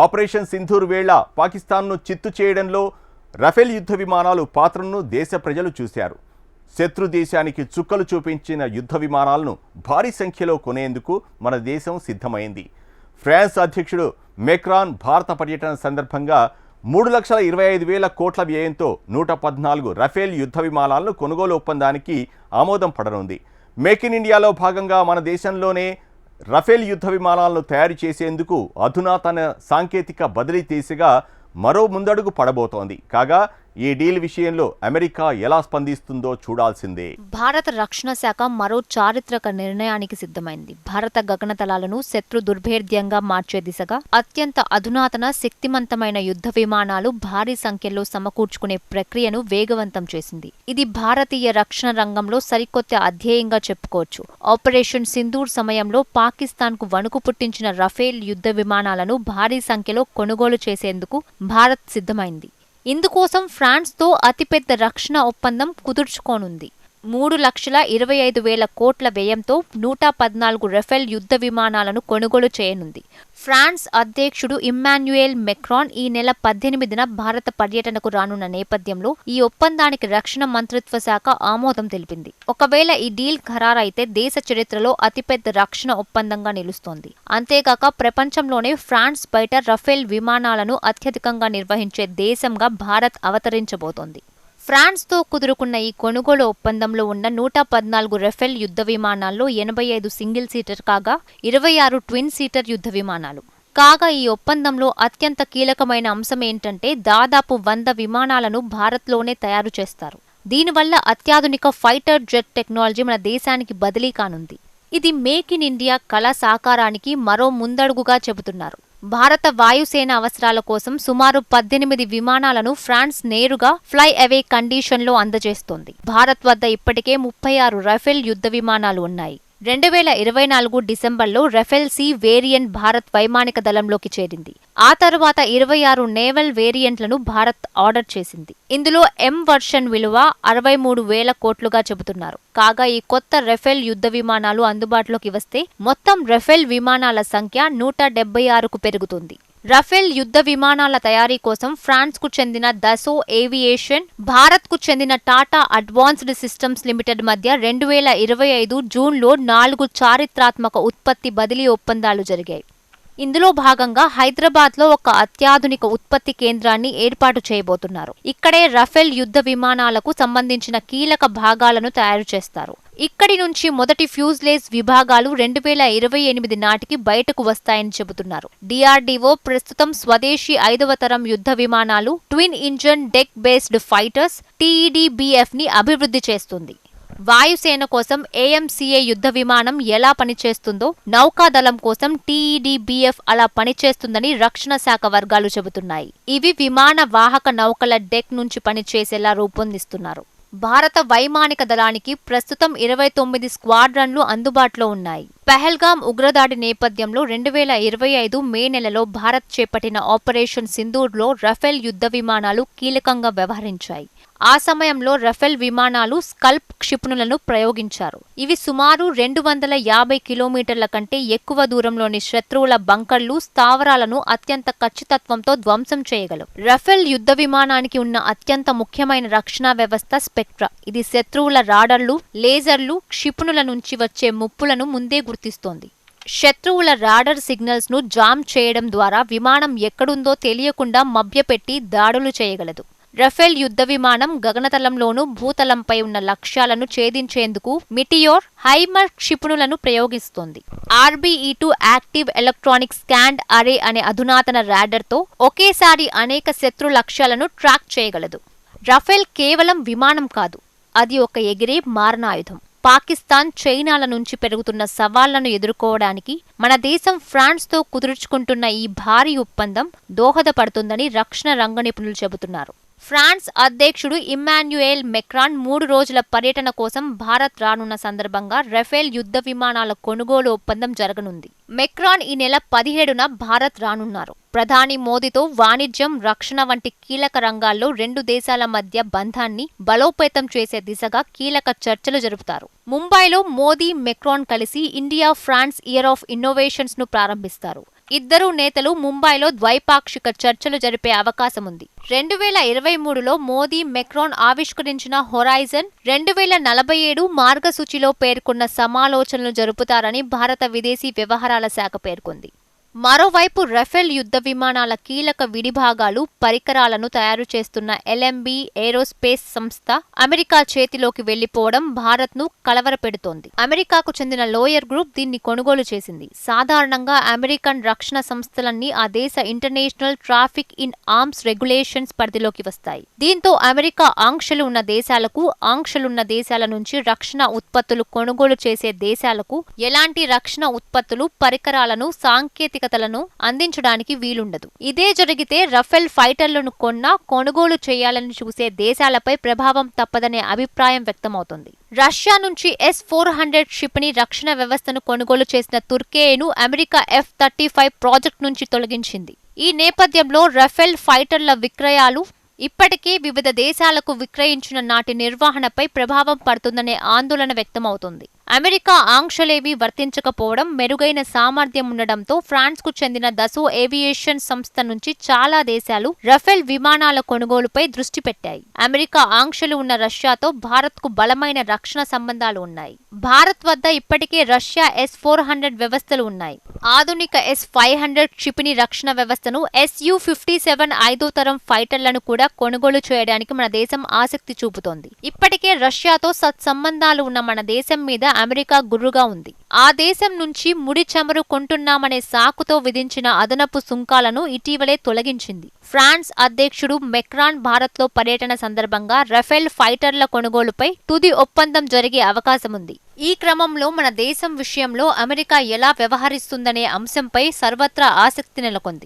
Operation Sindoor వేళ పాకిస్తాన్ను చిత్తు చేయడంలో రఫేల్ యుద్ధ విమానాలు పాత్రను దేశ ప్రజలు చూశారు. శత్రు దేశానికి చుక్కలు చూపించిన యుద్ధ విమానాలను భారీ సంఖ్యలో కొనేందుకు మన దేశం సిద్ధమైంది. ఫ్రాన్స్ అధ్యక్షుడు మెక్రాన్ భారత పర్యటన సందర్భంగా 3,25,000 కోట్ల వ్యయంతో 114 రఫేల్ యుద్ధ విమానాలను కొనుగోలు ఒప్పందానికి ఆమోదం పడనుంది. మేక్ ఇన్ ఇండియాలో భాగంగా మన దేశంలోనే రఫేల్ యుద్ధ విమానాలను తయారు చేసేందుకు అధునాతన సాంకేతిక బదిలీ దిశగా మరో ముందడుగు పడబోతోంది. కాగా ఈ డీల్ విషయంలో అమెరికా ఎలా స్పందిస్తుందో చూడాల్సిందే. భారత రక్షణ శాఖ మరో చారిత్రక నిర్ణయానికి సిద్ధమైంది. భారత గగనతలాలను శత్రు దుర్భేద్యంగా మార్చే దిశగా అత్యంత అధునాతన శక్తివంతమైన యుద్ధ విమానాలు భారీ సంఖ్యలో సమకూర్చుకునే ప్రక్రియను వేగవంతం చేసింది. ఇది భారతీయ రక్షణ రంగంలో సరికొత్త అధ్యాయంగా చెప్పుకోవచ్చు. ఆపరేషన్ సింధూర్ సమయంలో పాకిస్తాన్కు వణుకు పుట్టించిన రఫేల్ యుద్ధ విమానాలను భారీ సంఖ్యలో కొనుగోలు చేసేందుకు భారత్ సిద్ధమైంది. ఇందుకోసం ఫ్రాన్స్తో అతిపెద్ద రక్షణ ఒప్పందం కుదుర్చుకోనుంది. 3,25,000 కోట్ల వ్యయంతో 114 రఫేల్ యుద్ధ విమానాలను కొనుగోలు చేయనుంది. ఫ్రాన్స్ అధ్యక్షుడు ఇమ్మాన్యుయేల్ మెక్రాన్ ఈ నెల 18న భారత పర్యటనకు రానున్న నేపథ్యంలో ఈ ఒప్పందానికి రక్షణ మంత్రిత్వ శాఖ ఆమోదం తెలిపింది. ఒకవేళ ఈ డీల్ ఖరారైతే దేశ చరిత్రలో అతిపెద్ద రక్షణ ఒప్పందంగా నిలుస్తోంది. అంతేగాక ప్రపంచంలోనే ఫ్రాన్స్ బయట రఫేల్ విమానాలను అత్యధికంగా నిర్వహించే దేశంగా భారత్ అవతరించబోతోంది. ఫ్రాన్స్తో కుదురుకున్న ఈ కొనుగోలు ఒప్పందంలో ఉన్న 114 రఫేల్ యుద్ధ విమానాల్లో 85 సింగిల్ సీటర్ కాగా 26 ట్విన్ సీటర్ యుద్ధ విమానాలు. కాగా ఈ ఒప్పందంలో అత్యంత కీలకమైన అంశం ఏంటంటే దాదాపు 100 విమానాలను భారత్లోనే తయారు చేస్తారు. దీనివల్ల అత్యాధునిక ఫైటర్ జెట్ టెక్నాలజీ మన దేశానికి బదిలీ కానుంది. ఇది మేక్ ఇన్ ఇండియా కళ సాకారానికి మరో ముందడుగుగా చెబుతున్నారు. భారత వాయుసేన అవసరాల కోసం సుమారు 18 విమానాలను ఫ్రాన్స్ నేరుగా ఫ్లై అవే కండిషన్లో అందజేస్తోంది. భారత్ వద్ద ఇప్పటికే 36 రఫేల్ యుద్ధ విమానాలు ఉన్నాయి. 2024 డిసెంబర్లో రఫేల్ సి వేరియంట్ భారత్ వైమానిక దళంలోకి చేరింది. ఆ తర్వాత 26 నేవల్ వేరియంట్లను భారత్ ఆర్డర్ చేసింది. ఇందులో ఎం వర్షన్ విలువ 63,000 కోట్లుగా చెబుతున్నారు. కాగా ఈ కొత్త రఫేల్ యుద్ధ విమానాలు అందుబాటులోకి వస్తే మొత్తం రఫేల్ విమానాల సంఖ్య 176కు పెరుగుతుంది. రఫేల్ యుద్ధ విమానాల తయారీ కోసం ఫ్రాన్స్కు చెందిన దసో ఏవియేషన్, భారత్కు చెందిన టాటా అడ్వాన్స్డ్ సిస్టమ్స్ లిమిటెడ్ మధ్య 2025 జూన్లో 4 చారిత్రాత్మక ఉత్పత్తి బదిలీ ఒప్పందాలు జరిగాయి. ఇందులో భాగంగా హైదరాబాద్లో ఒక అత్యాధునిక ఉత్పత్తి కేంద్రాన్ని ఏర్పాటు చేయబోతున్నారు. ఇక్కడే రఫేల్ యుద్ధ విమానాలకు సంబంధించిన కీలక భాగాలను తయారు చేస్తారు. ఇక్కడి నుంచి మొదటి ఫ్యూజ్లేజ్ విభాగాలు 2028 నాటికి బయటకు వస్తాయని చెబుతున్నారు. డిఆర్డీఓ ప్రస్తుతం స్వదేశీ 5వ తరం యుద్ధ విమానాలు, twin engine deck based fighters TEDBF ని అభివృద్ధి చేస్తుంది. వాయుసేన కోసం AMCA యుద్ధ విమానం ఎలా పనిచేస్తుందో నౌకాదళం కోసం TEDBF అలా పనిచేస్తుందని రక్షణ శాఖ వర్గాలు చెబుతున్నాయి. ఇవి విమాన వాహక నౌకల డెక్ నుంచి పనిచేసేలా రూపొందిస్తున్నారు. భారత వైమానిక దళానికి ప్రస్తుతం 29 స్క్వాడ్రన్లు అందుబాటులో ఉన్నాయి. పహల్గామ్ ఉగ్రదాడి నేపథ్యంలో 2025 మే నెలలో భారత్ చేపట్టిన ఆపరేషన్ సింధూర్లో రఫేల్ యుద్ధ విమానాలు కీలకంగా వ్యవహరించాయి. ఆ సమయంలో రఫేల్ విమానాలు స్కల్ప్ క్షిపణులను ప్రయోగించారు. ఇవి సుమారు 250 కిలోమీటర్ల కంటే ఎక్కువ దూరంలోని శత్రువుల బంకర్లు, స్థావరాలను అత్యంత ఖచ్చితత్వంతో ధ్వంసం చేయగలవు. రఫేల్ యుద్ధ విమానానికి ఉన్న అత్యంత ముఖ్యమైన రక్షణ వ్యవస్థ స్పెక్ట్రా. ఇది శత్రువుల రాడర్లు, లేజర్లు, క్షిపణుల నుంచి వచ్చే ముప్పులను ముందే గుర్తిస్తోంది. శత్రువుల రాడర్ సిగ్నల్స్ ను జామ్ చేయడం ద్వారా విమానం ఎక్కడుందో తెలియకుండా మభ్యపెట్టి దాడులు చేయగలదు. రఫేల్ యుద్ధ విమానం గగనతలంలోనూ భూతలంపై ఉన్న లక్ష్యాలను ఛేదించేందుకు మిటియోర్, హైమర్ క్షిపణులను ప్రయోగిస్తోంది. RBE-2 active electronic scanned array అనే అధునాతన రాడర్తో ఒకేసారి అనేక శత్రు లక్ష్యాలను ట్రాక్ చేయగలదు. రఫేల్ కేవలం విమానం కాదు, అది ఒక ఎగిరే మారణాయుధం. పాకిస్తాన్, చైనాల నుంచి పెరుగుతున్న సవాళ్లను ఎదుర్కోవడానికి మన దేశం ఫ్రాన్స్తో కుదుర్చుకుంటున్న ఈ భారీ ఒప్పందం దోహదపడుతుందని రక్షణ రంగ నిపుణులు చెబుతున్నారు. ఫ్రాన్స్ అధ్యక్షుడు ఇమ్మాన్యుయేల్ మెక్రాన్ 3 రోజుల పర్యటన కోసం భారత్ రానున్న సందర్భంగా రఫేల్ యుద్ధ విమానాల కొనుగోలు ఒప్పందం జరగనుంది. మెక్రాన్ ఈ నెల 17న భారత్ రానున్నారు. ప్రధాని మోదీతో వాణిజ్యం, రక్షణ వంటి కీలక రంగాల్లో 2 దేశాల మధ్య బంధాన్ని బలోపేతం చేసే దిశగా కీలక చర్చలు జరుపుతారు. ముంబైలో మోదీ, మెక్రాన్ కలిసి India France year of innovations ను ప్రారంభిస్తారు. ఇద్దరు నేతలు ముంబైలో ద్వైపాక్షిక చర్చలు జరిపే అవకాశం ఉంది. 2023లో మోదీ మెక్రాన్ ఆవిష్కరించిన హొరైజన్ 2047 మార్గసూచిలో పేర్కొన్న సమాలోచనలు జరుపుతారని భారత విదేశీ వ్యవహారాల శాఖ పేర్కొంది. మరోవైపు రఫేల్ యుద్ధ విమానాల కీలక విడిభాగాలు, పరికరాలను తయారు చేస్తున్న LMB ఏరోస్పేస్ సంస్థ అమెరికా చేతిలోకి వెళ్లిపోవడం భారత్ను కలవరపెడుతోంది. అమెరికాకు చెందిన లోయర్ గ్రూప్ దీన్ని కొనుగోలు చేసింది. సాధారణంగా అమెరికన్ రక్షణ సంస్థలన్నీ ఆ దేశ international traffic in arms regulations పరిధిలోకి వస్తాయి. దీంతో అమెరికా ఆంక్షలు ఉన్న దేశాలకు, ఆంక్షలున్న దేశాల నుంచి రక్షణ ఉత్పత్తులు కొనుగోలు చేసే దేశాలకు ఎలాంటి రక్షణ ఉత్పత్తులు, పరికరాలను, సాంకేతికతలను అందించడానికి వీలుండదు. ఇదే జరిగితే రఫేల్ ఫైటర్లను కొనుగోలు చేయాలని చూసే దేశాలపై ప్రభావం తప్పదనే అభిప్రాయం వ్యక్తమవుతోంది. రష్యా నుంచి S-400 క్షిపణి రక్షణ వ్యవస్థను కొనుగోలు చేసిన తుర్కియేను అమెరికా F-35 ప్రాజెక్టు నుంచి తొలగించింది. ఈ నేపథ్యంలో రఫేల్ ఫైటర్ల విక్రయాలు ఇప్పటికే వివిధ దేశాలకు విక్రయించిన నాటి నిర్వహణపై ప్రభావం పడుతుందనే ఆందోళన వ్యక్తమవుతుంది. అమెరికా ఆంక్షలేవీ వర్తించకపోవడం, మెరుగైన సామర్థ్యం ఉండడంతో ఫ్రాన్స్కు చెందిన దసో ఏవియేషన్ సంస్థ నుంచి చాలా దేశాలు రఫేల్ విమానాల కొనుగోలుపై దృష్టి పెట్టాయి. అమెరికా ఆంక్షలు ఉన్న రష్యాతో భారత్కు బలమైన రక్షణ సంబంధాలు ఉన్నాయి. భారత్ వద్ద ఇప్పటికే రష్యా S-400 వ్యవస్థలు ఉన్నాయి. ఆధునిక S-500 క్షిపణి రక్షణ వ్యవస్థను, Su-57 ఐదో తరం ఫైటర్లను కూడా కొనుగోలు చేయడానికి మన దేశం ఆసక్తి చూపుతోంది. ఇప్పటికే రష్యాతో సత్సంబంధాలు ఉన్న మన దేశం మీద అమెరికా గుర్రుగా ఉంది. ఆ దేశం నుంచి ముడి చమురు కొంటున్నామనే సాకుతో విధించిన అదనపు సుంకాలను ఇటీవలే తొలగించింది. ఫ్రాన్స్ అధ్యక్షుడు మెక్రాన్ భారత్లో పర్యటన సందర్భంగా రఫేల్ ఫైటర్ల కొనుగోలుపై తుది ఒప్పందం జరిగే అవకాశముంది. ఈ క్రమంలో మన దేశం విషయంలో అమెరికా ఎలా వ్యవహరిస్తుందనే అంశంపై సర్వత్రా ఆసక్తి నెలకొంది.